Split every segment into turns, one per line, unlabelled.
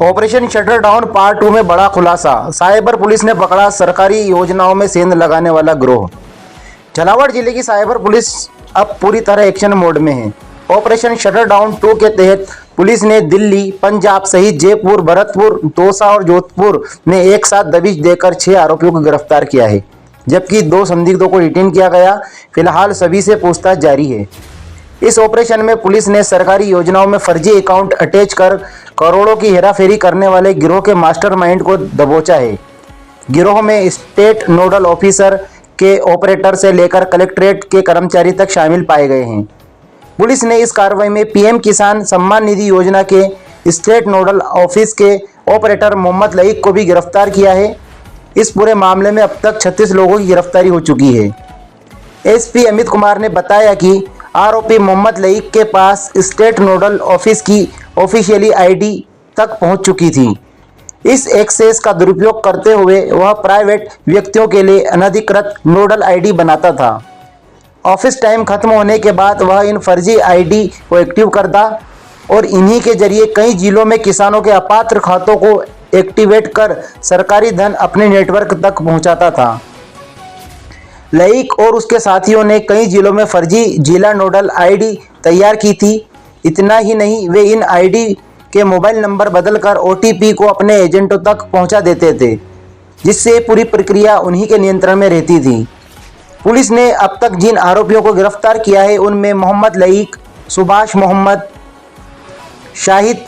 Operation shutter down part 2 में बड़ा खुलासा। साइबर पुलिस ने पकड़ा सरकारी योजनाओं में सेंध लगाने वाला गिरोह। झालावाड़ जिले की साइबर पुलिस अब पूरी तरह एक्शन मोड में है। ऑपरेशन शटर डाउन 2 के तहत पुलिस ने दिल्ली, पंजाब सहित जयपुर, भरतपुर, दौसा और जोधपुर में एक साथ दबिश देकर 6 आरोपियों को गिरफ्तार किया है, जबकि 2 संदिग्धों को डिटेन किया गया। फिलहाल सभी से पूछताछ जारी है। इस ऑपरेशन में पुलिस ने सरकारी योजनाओं में फर्जी अकाउंट अटैच कर करोड़ों की हेराफेरी करने वाले गिरोह के मास्टरमाइंड को दबोचा है। गिरोह में स्टेट नोडल ऑफिसर के ऑपरेटर से लेकर कलेक्ट्रेट के कर्मचारी तक शामिल पाए गए हैं। पुलिस ने इस कार्रवाई में पीएम किसान सम्मान निधि योजना के स्टेट नोडल ऑफिस के ऑपरेटर मोहम्मद लईक को भी गिरफ्तार किया है। इस पूरे मामले में अब तक 36 लोगों की गिरफ्तारी हो चुकी है। एसपी अमित कुमार ने बताया कि आरोपी मोहम्मद लईक के पास स्टेट नोडल ऑफिस की ऑफिशियली आईडी तक पहुंच चुकी थी। इस एक्सेस का दुरुपयोग करते हुए वह प्राइवेट व्यक्तियों के लिए अनधिकृत नोडल आईडी बनाता था। ऑफिस टाइम खत्म होने के बाद वह इन फर्जी आईडी को एक्टिव करता और इन्हीं के जरिए कई जिलों में किसानों के अपात्र खातों को एक्टिवेट कर सरकारी धन अपने नेटवर्क तक पहुंचाता था। लईक और उसके साथियों ने कई जिलों में फर्जी जिला नोडल आईडी तैयार की थी। इतना ही नहीं, वे इन आईडी के मोबाइल नंबर बदलकर ओटीपी को अपने एजेंटों तक पहुंचा देते थे, जिससे पूरी प्रक्रिया उन्हीं के नियंत्रण में रहती थी। पुलिस ने अब तक जिन आरोपियों को गिरफ्तार किया है उनमें मोहम्मद लईक, सुभाष मोहम्मद, शाहिद,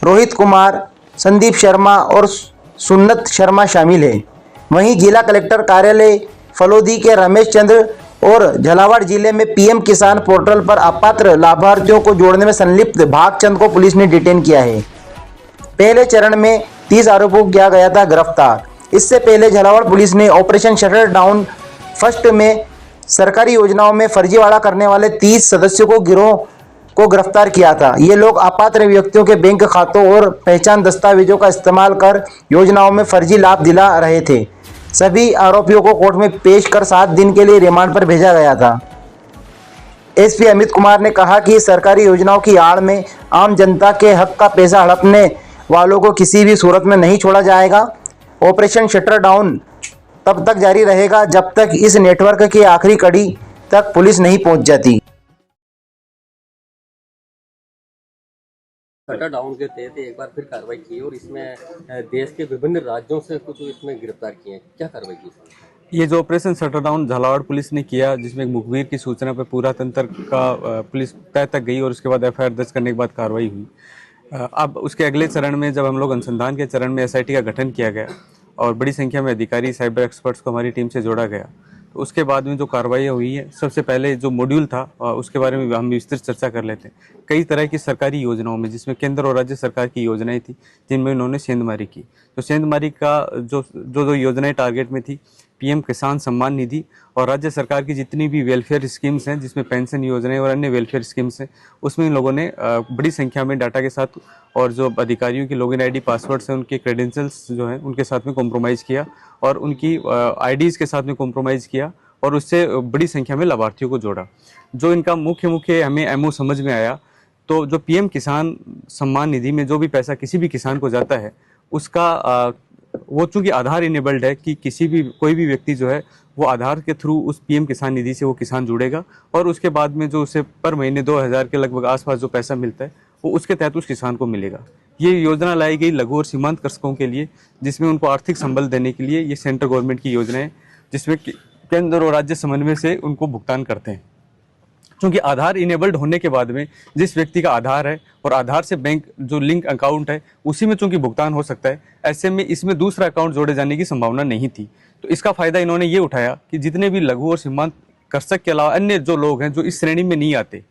रोहित कुमार, संदीप शर्मा और सुन्नत शर्मा शामिल है। वहीं जिला कलेक्टर कार्यालय फलोदी के रमेश चंद्र और झालावाड़ जिले में पीएम किसान पोर्टल पर अपात्र लाभार्थियों को जोड़ने में संलिप्त भागचंद को पुलिस ने डिटेन किया है। पहले चरण में 30 आरोपियों को किया गया था गिरफ्तार। इससे पहले झालावाड़ पुलिस ने ऑपरेशन शटर डाउन फर्स्ट में सरकारी योजनाओं में फर्जीवाड़ा करने वाले 30 सदस्यों को गिरोह को गिरफ्तार किया था। ये लोग अपात्र व्यक्तियों के बैंक खातों और पहचान दस्तावेजों का इस्तेमाल कर योजनाओं में फर्जी लाभ दिला रहे थे। सभी आरोपियों को कोर्ट में पेश कर 7 दिन के लिए रिमांड पर भेजा गया था। एसपी अमित कुमार ने कहा कि सरकारी योजनाओं की आड़ में आम जनता के हक का पैसा हड़पने वालों को किसी भी सूरत में नहीं छोड़ा जाएगा। ऑपरेशन शटर डाउन तब तक जारी रहेगा जब तक इस नेटवर्क की आखिरी कड़ी तक पुलिस नहीं पहुंच जाती।
शटर डाउन के तहत एक बार फिर कार्रवाई की और इसमें देश के विभिन्न राज्यों से कुछ इसमें गिरफ्तार किए हैं। क्या कार्रवाई की?
ये जो operation shutter down Jhalawar police ने किया, जिसमें एक मुखबिर की सूचना पर पूरा तंत्र का पुलिस तय तक गई और उसके बाद एफआईआर दर्ज करने के बाद कार्रवाई हुई। अब उसके अगले चरण में जब हम लोग अनुसंधान के चरण में एसआईटी का गठन किया गया और बड़ी संख्या में अधिकारी साइबर एक्सपर्ट्स को हमारी टीम से जोड़ा गया, तो उसके बाद में जो कार्रवाई हुई है, सबसे पहले जो मॉड्यूल था उसके बारे में हम विस्तृत चर्चा कर लेते हैं। कई तरह की सरकारी योजनाओं में, जिसमें केंद्र और राज्य सरकार की योजनाएं थी, जिनमें उन्होंने सेंधमारी की। तो सेंधमारी का जो योजनाएं टारगेट में थी, पीएम किसान सम्मान निधि और राज्य सरकार की जितनी भी वेलफेयर स्कीम्स हैं, जिसमें पेंशन योजनाएं और अन्य वेलफेयर स्कीम्स हैं, उसमें इन लोगों ने बड़ी संख्या में डाटा के साथ और जो अधिकारियों की लॉगिन आईडी पासवर्ड्स हैं, उनके क्रेडेंशियल्स जो हैं उनके साथ में कॉम्प्रोमाइज़ किया और उनकी आईडीज़ के साथ में कॉम्प्रोमाइज़ किया और उससे बड़ी संख्या में लाभार्थियों को जोड़ा। जो इनका मुख्य हमें एमओ समझ में आया, तो जो पीएम किसान सम्मान निधि में जो भी पैसा किसी भी किसान को जाता है, उसका वो चूँकि आधार इनेबल्ड है कि कोई भी व्यक्ति जो है वो आधार के थ्रू उस पीएम किसान निधि से वो किसान जुड़ेगा और उसके बाद में जो उसे पर महीने 2000 के लगभग आसपास जो पैसा मिलता है वो उसके तहत उस किसान को मिलेगा। ये योजना लाई गई लघु और सीमांत कृषकों के लिए, जिसमें उनको आर्थिक संबल देने के लिए ये सेंट्रल गवर्नमेंट की योजना है, जिसमें केंद्र और राज्य समन्वय से उनको भुगतान करते हैं। क्योंकि आधार इनेबल्ड होने के बाद में जिस व्यक्ति का आधार है और आधार से बैंक जो लिंक अकाउंट है उसी में चूंकि भुगतान हो सकता है, ऐसे में इसमें दूसरा अकाउंट जोड़े जाने की संभावना नहीं थी। तो इसका फायदा इन्होंने ये उठाया कि जितने भी लघु और सीमांत कृषक के अलावा अन्य जो लोग हैं जो इस श्रेणी में नहीं आते,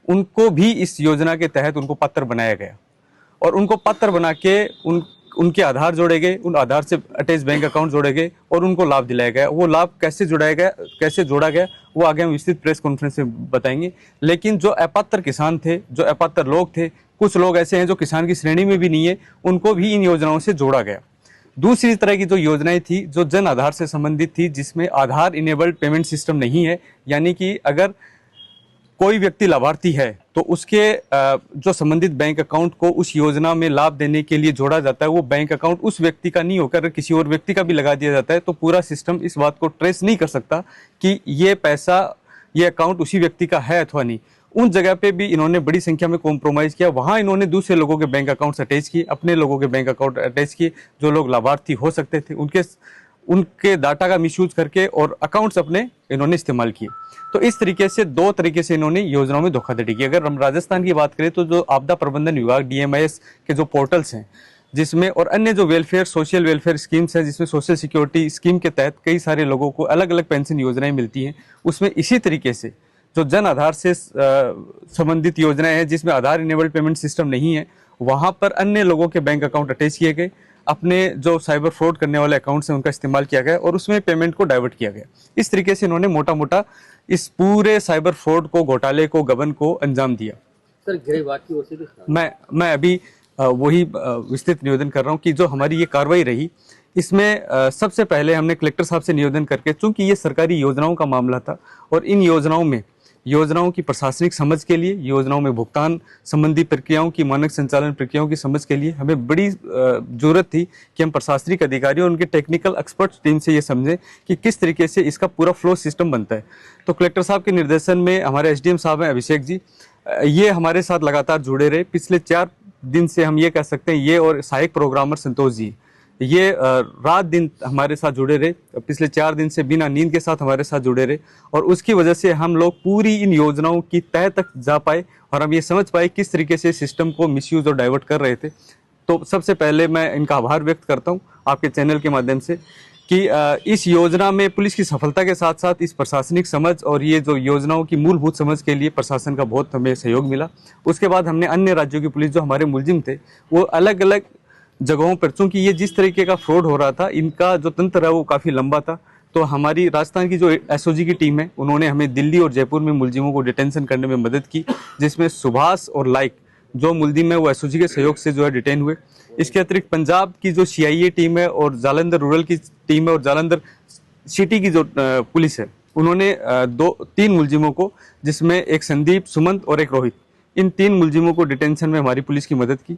उनको भी इस योजना के तहत उनको पात्र बनाया गया और उनको पात्र बना के उनके आधार जोड़े गए, उन आधार से अटैच बैंक अकाउंट जोड़े गए और उनको लाभ दिलाया गया। वो लाभ कैसे जोड़ा गया वो आगे हम विस्तृत प्रेस कॉन्फ्रेंस में बताएंगे। लेकिन जो अपात्र किसान थे, जो अपात्र लोग थे, कुछ लोग ऐसे हैं जो किसान की श्रेणी में भी नहीं है, उनको भी इन योजनाओं से जोड़ा गया। दूसरी तरह की जो योजनाएं थी जो जन आधार से संबंधित थी, जिसमें आधार इनेबल्ड पेमेंट सिस्टम नहीं है, यानी कि अगर कोई व्यक्ति लाभार्थी है तो उसके जो संबंधित बैंक अकाउंट को उस योजना में लाभ देने के लिए जोड़ा जाता है, वो बैंक अकाउंट उस व्यक्ति का नहीं होकर किसी और व्यक्ति का भी लगा दिया जाता है, तो पूरा सिस्टम इस बात को ट्रेस नहीं कर सकता कि ये पैसा, ये अकाउंट उसी व्यक्ति का है अथवा नहीं। उन जगह पे भी इन्होंने बड़ी संख्या में कॉम्प्रोमाइज़ किया। वहाँ इन्होंने दूसरे लोगों के बैंक अकाउंट्स अटैच किए, अपने लोगों के बैंक अकाउंट अटैच किए, जो लोग लाभार्थी हो सकते थे उनके डाटा का मिसयूज करके और अकाउंट्स अपने इन्होंने इस्तेमाल किए। तो इस तरीके से 2 तरीके से इन्होंने योजनाओं में धोखाधड़ी की। अगर हम राजस्थान की बात करें तो जो आपदा प्रबंधन विभाग DMIS के जो पोर्टल्स हैं, जिसमें और अन्य जो वेलफेयर, सोशल वेलफेयर स्कीम्स हैं, जिसमें सोशल सिक्योरिटी स्कीम के तहत कई सारे लोगों को अलग अलग पेंशन योजनाएं मिलती हैं, उसमें इसी तरीके से जो जन आधार से संबंधित योजनाएं हैं, जिसमें आधार इनेबल्ड पेमेंट सिस्टम नहीं है, वहाँ पर अन्य लोगों के बैंक अकाउंट अटैच किए गए, अपने जो साइबर फ्रॉड करने वाले अकाउंट्स हैं उनका इस्तेमाल किया गया और उसमें पेमेंट को डाइवर्ट किया गया। इस तरीके से इन्होंने मोटा मोटा इस पूरे साइबर फ्रॉड को, घोटाले को, गबन को अंजाम दिया।
सर गिरफ्तार की ओर से भी
मैं अभी वही विस्तृत निवेदन कर रहा हूँ कि जो हमारी ये कार्रवाई रही, इसमें सबसे पहले हमने कलेक्टर साहब से निवेदन करके, चूंकि ये सरकारी योजनाओं का मामला था और इन योजनाओं की प्रशासनिक समझ के लिए, योजनाओं में भुगतान संबंधी प्रक्रियाओं की, मानक संचालन प्रक्रियाओं की समझ के लिए हमें बड़ी जरूरत थी कि हम प्रशासनिक अधिकारियों और उनके टेक्निकल एक्सपर्ट्स टीम से ये समझें कि किस तरीके से इसका पूरा फ्लो सिस्टम बनता है। तो कलेक्टर साहब के निर्देशन में हमारे SDM साहब हैं अभिषेक जी, ये हमारे साथ लगातार जुड़े रहे। पिछले 4 दिन से हम ये कह सकते हैं, ये और सहायक प्रोग्रामर संतोष जी, ये रात दिन हमारे साथ जुड़े रहे। पिछले 4 दिन से बिना नींद के साथ हमारे साथ जुड़े रहे और उसकी वजह से हम लोग पूरी इन योजनाओं की तह तक जा पाए और हम ये समझ पाए किस तरीके से सिस्टम को मिसयूज और डाइवर्ट कर रहे थे। तो सबसे पहले मैं इनका आभार व्यक्त करता हूँ आपके चैनल के माध्यम से कि इस योजना में पुलिस की सफलता के साथ साथ इस प्रशासनिक समझ और ये जो योजनाओं की मूलभूत समझ के लिए प्रशासन का बहुत हमें सहयोग मिला। उसके बाद हमने अन्य राज्यों की पुलिस, जो हमारे मुलजिम थे, वो अलग अलग जगहों पर, चूंकि ये जिस तरीके का फ्रॉड हो रहा था, इनका जो तंत्र है वो काफ़ी लंबा था, तो हमारी राजस्थान की जो SOG की टीम है, उन्होंने हमें दिल्ली और जयपुर में मुलजिमों को डिटेंशन करने में मदद की, जिसमें सुभाष और लाइक जो मुलजिम है वो SOG के सहयोग से जो है डिटेन हुए। इसके अतिरिक्त पंजाब की जो CIA टीम है और जालंधर रूरल की टीम है और जालंधर सिटी की जो पुलिस है, उन्होंने 3 मुलजिमों को, जिसमें एक संदीप, सुमंत और एक रोहित, इन 3 मुलजिमों को डिटेंशन में हमारी पुलिस की मदद की।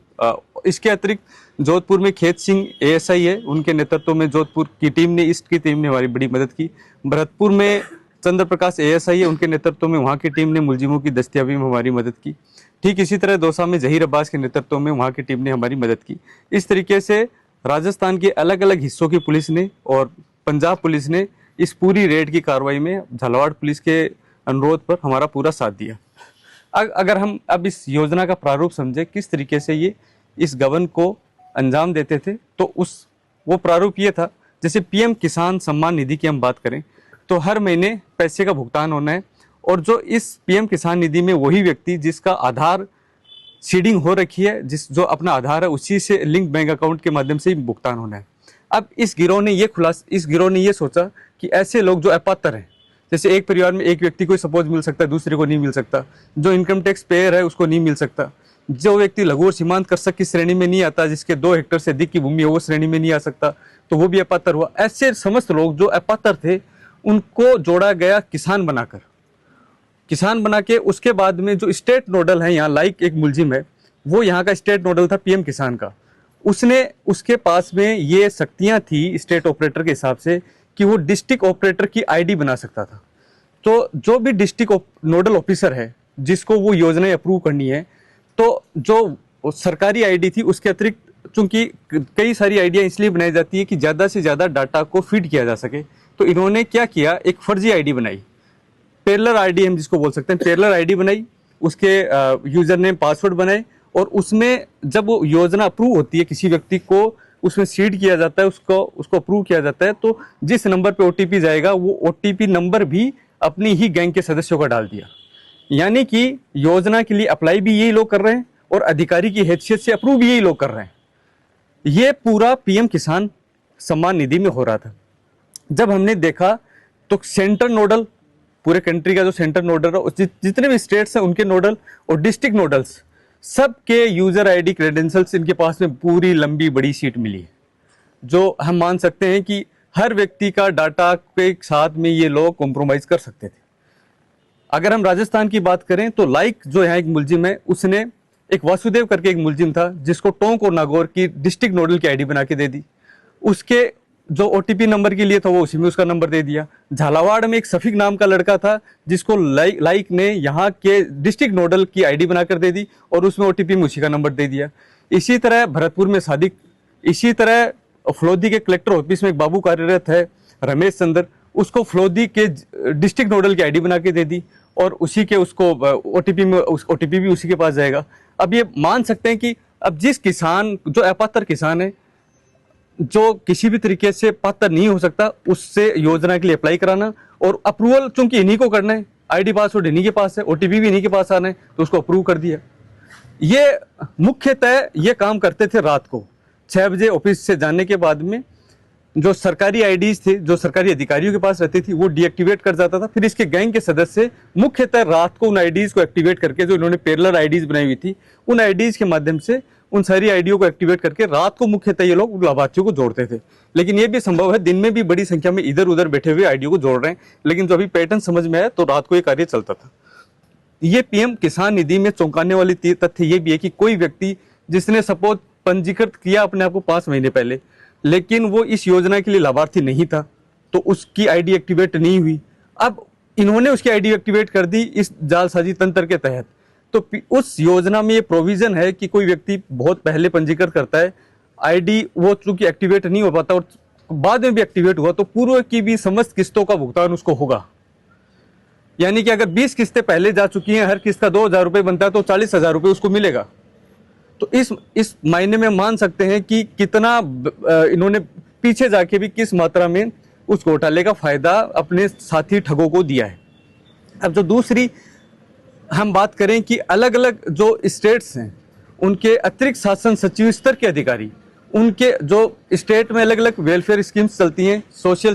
इसके अतिरिक्त जोधपुर में खेत सिंह ASI है, उनके नेतृत्व में जोधपुर की टीम ने, ईस्ट की टीम ने हमारी बड़ी मदद की। भरतपुर में चंद्र प्रकाश ASI है, उनके नेतृत्व में वहाँ की टीम ने मुलजिमों की दस्तियाबी में हमारी मदद की। ठीक इसी तरह दौसा में जहीर अब्बास के नेतृत्व में वहाँ की टीम ने हमारी मदद की। इस तरीके से राजस्थान के अलग अलग हिस्सों की पुलिस ने और पंजाब पुलिस ने इस पूरी रेड की कार्रवाई में झालावाड़ पुलिस के अनुरोध पर हमारा पूरा साथ दिया। अगर हम अब इस योजना का प्रारूप समझे, किस तरीके से ये इस गबन को अंजाम देते थे, तो वो प्रारूप ये था, जैसे PM किसान सम्मान निधि की हम बात करें तो हर महीने पैसे का भुगतान होना है, और जो इस PM किसान निधि में वही व्यक्ति जिसका आधार सीडिंग हो रखी है, जो अपना आधार है उसी से लिंक बैंक अकाउंट के माध्यम से ही भुगतान होना है। अब इस गिरोह ने ये सोचा कि ऐसे लोग जो अपात्र हैं, जैसे एक परिवार में एक व्यक्ति को सपोज मिल सकता है, दूसरे को नहीं मिल सकता, जो इनकम टैक्स पेयर है उसको नहीं मिल सकता, जो व्यक्ति लघु और सीमांत कृषक की श्रेणी में नहीं आता, जिसके 2 हेक्टेयर से अधिक की भूमि है वो श्रेणी में नहीं आ सकता, तो वो भी अपात्र हुआ। ऐसे समस्त लोग जो अपात्र थे उनको जोड़ा गया किसान बना के उसके बाद में जो स्टेट नोडल है, यहाँ लाइक एक मुलजिम है, वो यहाँ का स्टेट नोडल था PM किसान का, उसके पास में ये शक्तियाँ थी स्टेट ऑपरेटर के हिसाब से कि वो डिस्ट्रिक्ट ऑपरेटर की ID बना सकता था। तो जो भी डिस्ट्रिक्ट नोडल ऑफिसर है जिसको वो योजनाएं अप्रूव करनी है, तो जो सरकारी ID थी उसके अतिरिक्त, चूंकि कई सारी आइडिया इसलिए बनाई जाती है कि ज़्यादा से ज़्यादा डाटा को फीड किया जा सके, तो इन्होंने क्या किया, एक फर्जी ID बनाई, पैरेलल ID हम जिसको बोल सकते हैं, पैरेलल ID बनाई, उसके यूजर नेम पासवर्ड बनाए, और उसमें जब वो योजना अप्रूव होती है, किसी व्यक्ति को उसमें सीड किया जाता है, उसको अप्रूव किया जाता है, तो जिस नंबर पे OTP जाएगा वो OTP नंबर भी अपनी ही गैंग के सदस्यों का डाल दिया। यानी कि योजना के लिए अप्लाई भी यही लोग कर रहे हैं और अधिकारी की हैसियत से अप्रूव भी यही लोग कर रहे हैं। ये पूरा PM किसान सम्मान निधि में हो रहा था। जब हमने देखा तो सेंटर नोडल, पूरे कंट्री का जो सेंटर नोडल है, जितने भी स्टेट्स हैं उनके नोडल और डिस्ट्रिक्ट नोडल्स, सबके यूजर ID क्रेडेंशियल्स इनके पास में पूरी लंबी बड़ी शीट मिली है, जो हम मान सकते हैं कि हर व्यक्ति का डाटा के साथ में ये लोग कॉम्प्रोमाइज कर सकते थे। अगर हम राजस्थान की बात करें तो लाइक जो यहाँ एक मुलजिम है, उसने एक वासुदेव करके एक मुलजिम था जिसको टोंक और नागौर की डिस्ट्रिक्ट नोडल की आईडी बना के दे दी। उसके जो ओटीपी नंबर के लिए था वो उसी में उसका नंबर दे दिया। झालावाड़ में एक सफीक नाम का लड़का था जिसको लाइक ने यहाँ के डिस्ट्रिक्ट नोडल की आईडी बनाकर दे दी और उसमें ओटीपी में उसी का नंबर दे दिया। इसी तरह भरतपुर में सादिक, इसी तरह फलोदी के कलेक्टर ऑफिस में एक बाबू कार्यरत है रमेश चंद्र, उसको फलोदी के डिस्ट्रिक्ट नोडल की आईडी बना के दे दी और उसी के उसको ओटीपी भी उसी के पास जाएगा। अब ये मान सकते हैं कि अब जिस किसान जो अपात्र किसान है, जो किसी भी तरीके से पात्र नहीं हो सकता, उससे योजना के लिए अप्लाई कराना और अप्रूवल चूंकि इन्हीं को करना है, आईडी पासवर्ड इन्हीं के पास है, ओटीपी भी इन्हीं के पास आना है, तो उसको अप्रूव कर दिया। ये मुख्यतः ये काम करते थे रात को 6 बजे ऑफिस से जाने के बाद में। जो सरकारी आईडीज थे, जो सरकारी अधिकारियों के पास रहती थी, वो डीएक्टिवेट कर जाता था। फिर इसके गैंग के सदस्य मुख्यतः रात को उन आईडीज को एक्टिवेट करके, जो इन्होंने पैरेलल आईडीज बनाई हुई थी, उन आईडीज के माध्यम से उन सारी आईडियो को एक्टिवेट करके रात को मुख्यतः ये लोग लाभार्थियों को जोड़ते थे। लेकिन ये भी संभव है दिन में भी बड़ी संख्या में इधर उधर बैठे हुए आईडियो को जोड़ रहे हैं, लेकिन जो अभी पैटर्न समझ में आया तो रात को ये कार्य चलता था। ये पीएम किसान निधि में चौंकाने वाली तथ्य ये भी है कि कोई व्यक्ति जिसने सपोज पंजीकृत किया अपने आप को 5 महीने पहले, लेकिन वो इस योजना के लिए लाभार्थी नहीं था, तो उसकी आईडी एक्टिवेट नहीं हुई। अब इन्होंने उसकी आईडी एक्टिवेट कर दी इस जालसाजी तंत्र के तहत। तो उस योजना में ये प्रोविजन है कि कोई व्यक्ति बहुत पहले पंजीकृत करता है, आईडी वो चूंकि एक्टिवेट नहीं हो पाता और बाद में भी एक्टिवेट हुआ, तो पूर्व की भी समस्त किस्तों का भुगतान उसको होगा। यानी कि अगर 20 किस्तें पहले जा चुकी हैं, हर किस्त का 2000 रुपये बनता है, तो 40,000 रुपये उसको मिलेगा। तो इस मायने में मान सकते हैं कि कितना इन्होंने पीछे जाके भी किस मात्रा में उस घोटाले का फायदा अपने साथी ठगों को दिया है। अब जो दूसरी हम बात करें कि अलग अलग जो स्टेट्स हैं, उनके अतिरिक्त शासन सचिव स्तर के अधिकारी, उनके जो स्टेट में अलग अलग वेलफेयर स्कीम्स चलती हैं, सोशल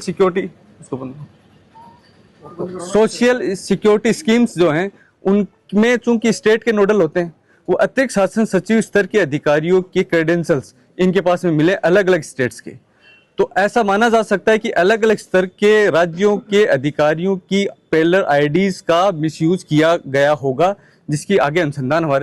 सिक्योरिटी स्कीम्स जो हैं, उनमें चूंकि स्टेट के नोडल होते हैं, वो अतिरिक्त शासन सचिव स्तर के अधिकारियों के क्रेडेंशियल्स इनके पास में मिले अलग अलग स्टेट्स के। तो ऐसा माना जा सकता है कि अलग अलग स्तर के राज्यों के अधिकारियों की पैरेलल आईडीज का मिसयूज किया गया होगा, जिसकी आगे अनुसंधान हमारे